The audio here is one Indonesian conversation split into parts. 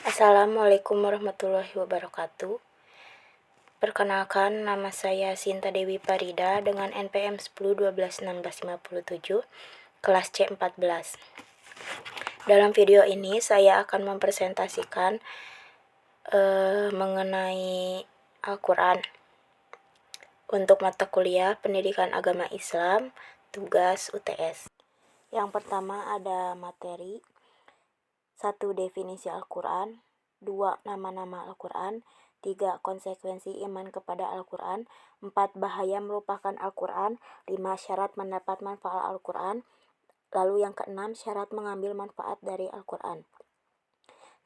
Assalamualaikum warahmatullahi wabarakatuh. Perkenalkan, nama saya Sinta Dewi Parida dengan NPM 10121657, kelas C14. Dalam video ini saya akan mempresentasikan mengenai Al-Quran untuk mata kuliah Pendidikan Agama Islam, tugas UTS. Yang pertama ada materi 1. Definisi Al-Quran, 2. Nama-nama Al-Quran, 3. Konsekuensi iman kepada Al-Quran, 4. Bahaya melupakan Al-Quran, 5. Syarat mendapat manfaat Al-Quran, lalu yang keenam, syarat mengambil manfaat dari Al-Quran.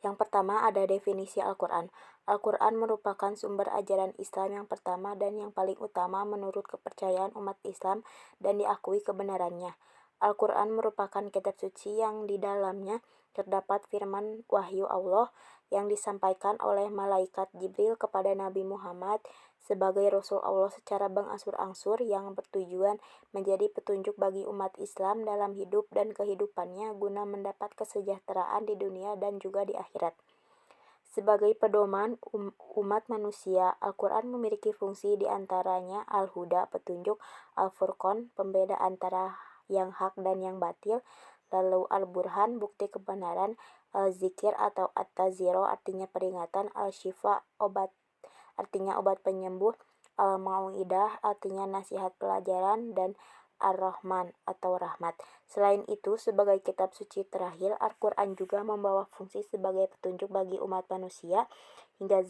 Yang pertama ada definisi Al-Quran. Al-Quran merupakan sumber ajaran Islam yang pertama dan yang paling utama menurut kepercayaan umat Islam dan diakui kebenarannya. Al-Quran merupakan kitab suci yang di dalamnya terdapat firman wahyu Allah yang disampaikan oleh malaikat Jibril kepada Nabi Muhammad sebagai Rasul Allah secara berangsur-angsur yang bertujuan menjadi petunjuk bagi umat Islam dalam hidup dan kehidupannya guna mendapat kesejahteraan di dunia dan juga di akhirat. Sebagai pedoman umat manusia, Al-Quran memiliki fungsi diantaranya Al-Huda, petunjuk, Al-Furqan, pembeda antara yang hak dan yang batil, lalu Al-Burhan, bukti kebenaran, Al-Zikir atau At-Taziro artinya peringatan, Al-Shifa, obat artinya obat penyembuh, Al-Mau'idah artinya nasihat pelajaran, dan Ar-Rahman atau rahmat. Selain itu, sebagai kitab suci terakhir, Al-Quran juga membawa fungsi sebagai petunjuk bagi umat manusia hingga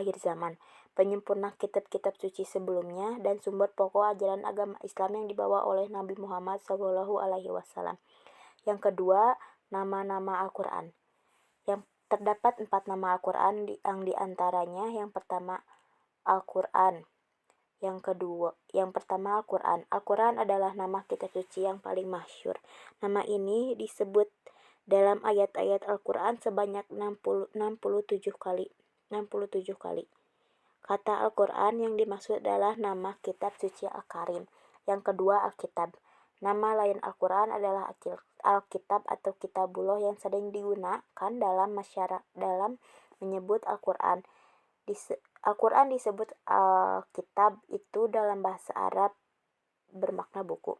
akhir zaman, penyempurna kitab-kitab suci sebelumnya, dan sumber pokok ajaran agama Islam yang dibawa oleh Nabi Muhammad SAW. Yang kedua, nama-nama Al-Quran. Yang terdapat 4 nama Al-Quran yang diantaranya yang pertama Al-Quran. Yang pertama Al-Quran. Al-Quran adalah nama kitab suci yang paling masyhur. Nama ini disebut dalam ayat-ayat Al-Quran sebanyak 67 kali. Kata Al-Quran yang dimaksud adalah nama kitab suci Al-Karim. Yang kedua Alkitab. Nama lain Al-Quran adalah Alkitab atau Kitabullah yang sering digunakan dalam menyebut Al-Quran. Al-Quran disebut Alkitab itu dalam bahasa Arab bermakna buku.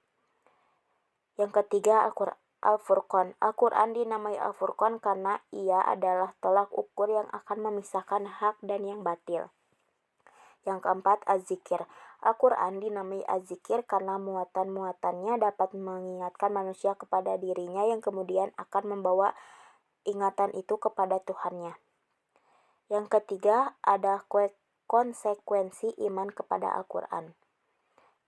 Yang ketiga Al-Furqan. Al-Quran dinamai Al-Furqan karena ia adalah tolak ukur yang akan memisahkan hak dan yang batil. Yang keempat Az-Zikir. Al-Quran dinamai Az-Zikir karena muatan-muatannya dapat mengingatkan manusia kepada dirinya yang kemudian akan membawa ingatan itu kepada Tuhannya. Yang ketiga ada konsekuensi iman kepada Al-Quran.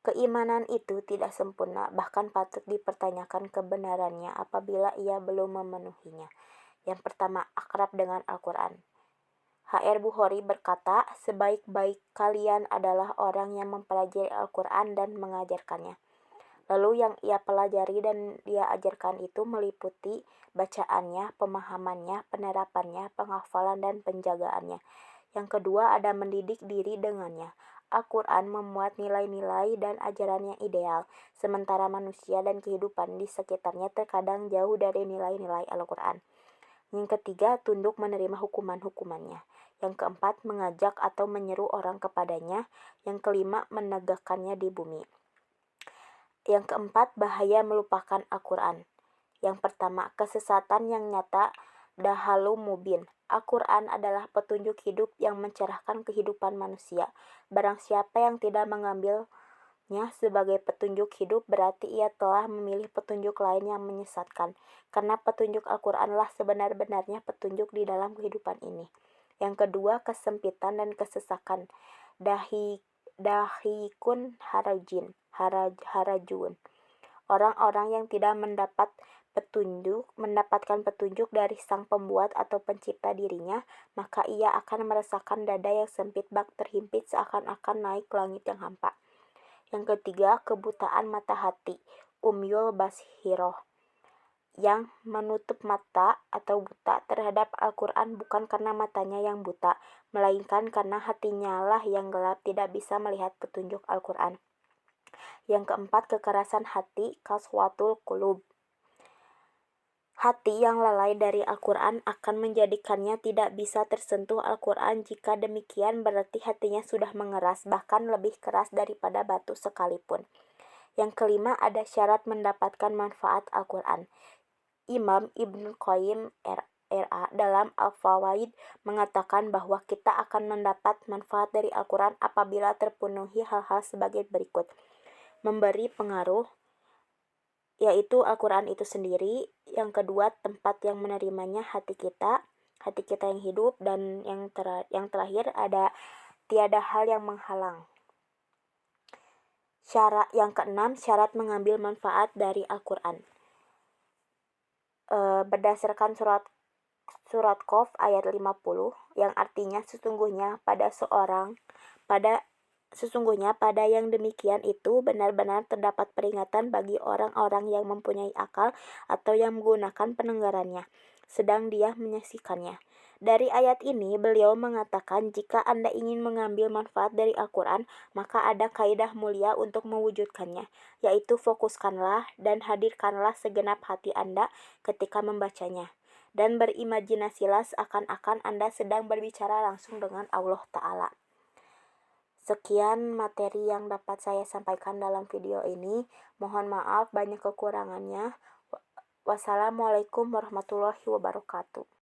Keimanan itu tidak sempurna, bahkan patut dipertanyakan kebenarannya apabila ia belum memenuhinya. Yang pertama, akrab dengan Al-Quran. H.R. Bukhari berkata, sebaik-baik kalian adalah orang yang mempelajari Al-Quran dan mengajarkannya. Lalu yang ia pelajari dan dia ajarkan itu meliputi bacaannya, pemahamannya, penerapannya, penghafalan, dan penjagaannya. Yang kedua ada mendidik diri dengannya. Al-Quran memuat nilai-nilai dan ajaran yang ideal, sementara manusia dan kehidupan di sekitarnya terkadang jauh dari nilai-nilai Al-Quran. Yang ketiga, tunduk menerima hukuman-hukumannya. Yang keempat, mengajak atau menyeru orang kepadanya. Yang kelima, menegakkannya di bumi. Yang keempat, bahaya melupakan Al-Quran. Yang pertama, kesesatan yang nyata, dahalu mubin. Al-Quran adalah petunjuk hidup yang mencerahkan kehidupan manusia. Barang siapa yang tidak mengambilnya sebagai petunjuk hidup, berarti ia telah memilih petunjuk lain yang menyesatkan. Karena petunjuk Al-Quranlah sebenar-benarnya petunjuk di dalam kehidupan ini. Yang kedua, kesempitan dan kesesakan. Dahikun harajun. Orang-orang yang tidak mendapatkan petunjuk dari sang pembuat atau pencipta dirinya, maka ia akan merasakan dada yang sempit bak terhimpit seakan-akan naik langit yang hampa. Yang ketiga, kebutaan mata hati, umyul bashiroh, yang menutup mata atau buta terhadap Al-Quran bukan karena matanya yang buta, melainkan karena hatinya lah yang gelap tidak bisa melihat petunjuk Al-Quran. Yang keempat, kekerasan hati, kaswatul qulub. Hati yang lalai dari Al-Quran akan menjadikannya tidak bisa tersentuh Al-Quran. Jika demikian berarti hatinya sudah mengeras, bahkan lebih keras daripada batu sekalipun. Yang kelima, ada syarat mendapatkan manfaat Al-Quran. Imam Ibnu Qayyim RA dalam Al-Fawaid mengatakan bahwa kita akan mendapat manfaat dari Al-Quran apabila terpenuhi hal-hal sebagai berikut. Memberi pengaruh, yaitu Al-Quran itu sendiri. Yang kedua, tempat yang menerimanya, hati kita yang hidup. Dan yang terakhir ada tiada hal yang menghalang. Syarat yang keenam, syarat mengambil manfaat dari Al-Quran. Berdasarkan surat Qaf ayat 50 yang artinya sesungguhnya pada yang demikian itu benar-benar terdapat peringatan bagi orang-orang yang mempunyai akal atau yang menggunakan pendengarannya, sedang dia menyaksikannya. Dari ayat ini beliau mengatakan jika Anda ingin mengambil manfaat dari Al-Quran, maka ada kaidah mulia untuk mewujudkannya, yaitu fokuskanlah dan hadirkanlah segenap hati Anda ketika membacanya. Dan berimajinasilah seakan-akan Anda sedang berbicara langsung dengan Allah Ta'ala. Sekian materi yang dapat saya sampaikan dalam video ini. Mohon maaf banyak kekurangannya. Wassalamualaikum warahmatullahi wabarakatuh.